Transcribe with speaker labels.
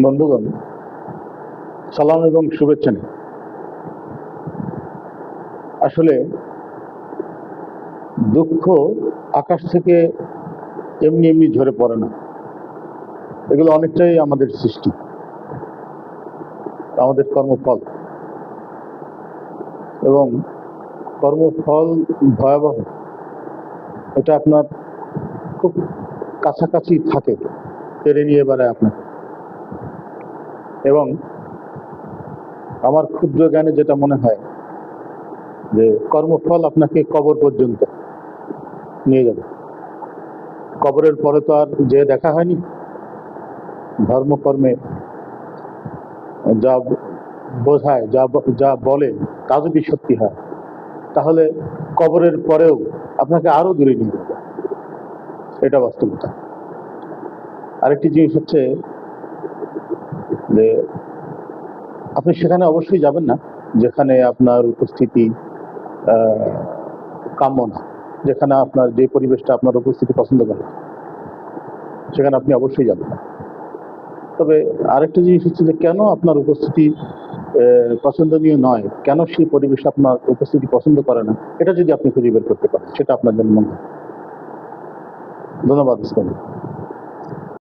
Speaker 1: বন্ধুগণ, সালাম এবং শুভেচ্ছা নেই। আসলে দুঃখ আকাশ থেকে এমনি এমনি ঝরে পড়ে না। এগুলো অনেকটাই আমাদের সৃষ্টি, আমাদের কর্মফল। এবং কর্মফল ভয়াবহ, এটা আপনার খুব কাছাকাছি থাকে, কেড়ে নিয়ে বেড়ায় আপনাকে। এবং আমার ক্ষুদ্র জ্ঞানে যেটা মনে হয় যে কর্মফল আপনাকে কবর পর্যন্ত নিয়ে যাবে। কবরের পরে তো আর যে দেখা হয়নি। ধর্মকর্মে যা বোঝায়, যা বলে তা যদি সত্যি হয়, তাহলে কবরের পরেও আপনাকে আরো দূরে নিয়ে যাবে। এটা বাস্তবতা। আরেকটি জিনিস হচ্ছে যে আপনি সেখানে অবশ্যই যাবেন না যেখানে আপনার উপস্থিতি কাম্য না, যেখানে আপনার যে পরিবেশটা আপনার উপস্থিতি পছন্দ করে, সেখানে আপনি অবশ্যই যাবেন না। তবে আরেকটা জিনিস হচ্ছে যে কেন আপনার উপস্থিতি পছন্দনীয় নয়, কেন সেই পরিবেশ আপনার উপস্থিতি পছন্দ করে না, এটা যদি আপনি খুঁজে বের করতে পারেন, সেটা আপনার জন্য মঙ্গল। ধন্যবাদ ইসলাম।